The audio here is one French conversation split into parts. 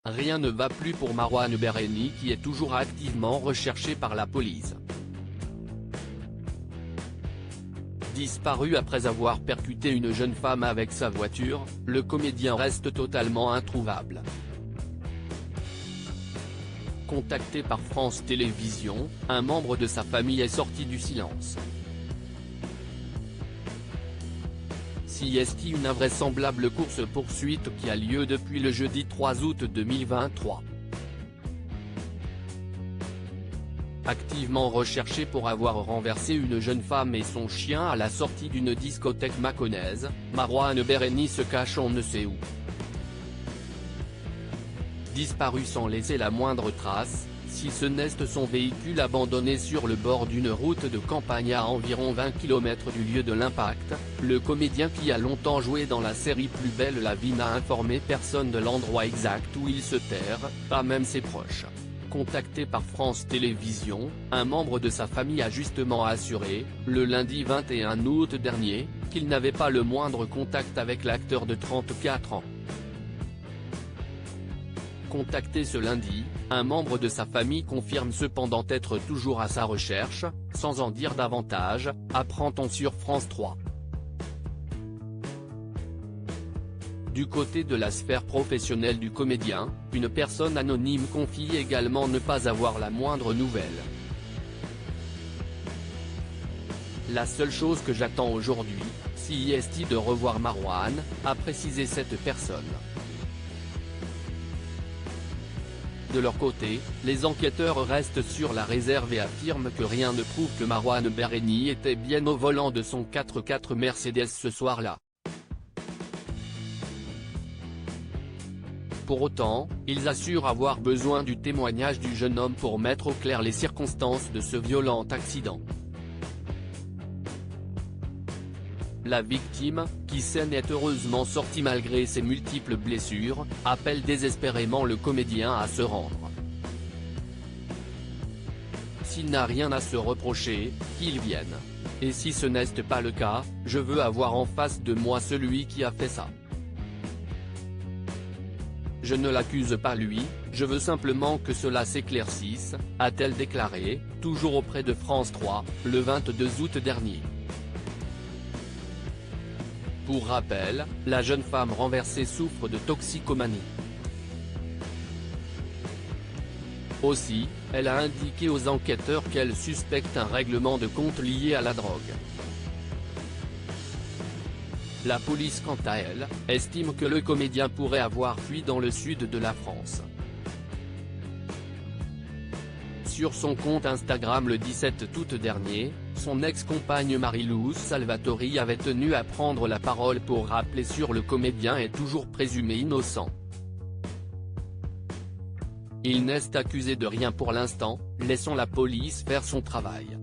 Rien ne va plus pour Marouane Berreni qui est toujours activement recherché par la police. Disparu après avoir percuté une jeune femme avec sa voiture, le comédien reste totalement introuvable. Contacté par France Télévisions, un membre de sa famille est sorti du silence. CIST Une invraisemblable course-poursuite qui a lieu depuis le jeudi 3 août 2023. Activement recherché pour avoir renversé une jeune femme et son chien à la sortie d'une discothèque mâconnaise, Marouane Berreni se cache on ne sait où. Disparu sans laisser la moindre trace, si ce n'est son véhicule abandonné sur le bord d'une route de campagne à environ 20 km du lieu de l'impact, le comédien qui a longtemps joué dans la série Plus belle la vie n'a informé personne de l'endroit exact où il se terre, pas même ses proches. Contacté par France Télévisions, un membre de sa famille a justement assuré, le lundi 21 août dernier, qu'il n'avait pas le moindre contact avec l'acteur de 34 ans. Contacté ce lundi, un membre de sa famille confirme cependant être toujours à sa recherche, sans en dire davantage, apprend-on sur France 3. Du côté de la sphère professionnelle du comédien, une personne anonyme confie également ne pas avoir la moindre nouvelle. La seule chose que j'attends aujourd'hui, c'est de revoir Marouane, a précisé cette personne. De leur côté, les enquêteurs restent sur la réserve et affirment que rien ne prouve que Marouane Berreni était bien au volant de son 4x4 Mercedes ce soir-là. Pour autant, ils assurent avoir besoin du témoignage du jeune homme pour mettre au clair les circonstances de ce violent accident. La victime, qui s'en est heureusement sortie malgré ses multiples blessures, appelle désespérément le comédien à se rendre. S'il n'a rien à se reprocher, qu'il vienne. Et si ce n'est pas le cas, je veux avoir en face de moi celui qui a fait ça. Je ne l'accuse pas lui, je veux simplement que cela s'éclaircisse, a-t-elle déclaré, toujours auprès de France 3, le 22 août dernier. Pour rappel, la jeune femme renversée souffre de toxicomanie. Aussi, elle a indiqué aux enquêteurs qu'elle suspecte un règlement de compte lié à la drogue. La police quant à elle, estime que le comédien pourrait avoir fui dans le sud de la France. Sur son compte Instagram le 17 août dernier, son ex-compagne Marie-Louise Salvatori avait tenu à prendre la parole pour rappeler sur le comédien est toujours présumé innocent. Il n'est accusé de rien pour l'instant, laissons la police faire son travail.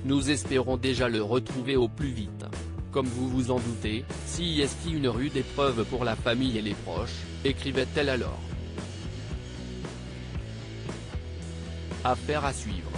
Nous espérons déjà le retrouver au plus vite. Comme vous vous en doutez, CIST une rude épreuve pour la famille et les proches, écrivait-elle alors. Affaire à suivre.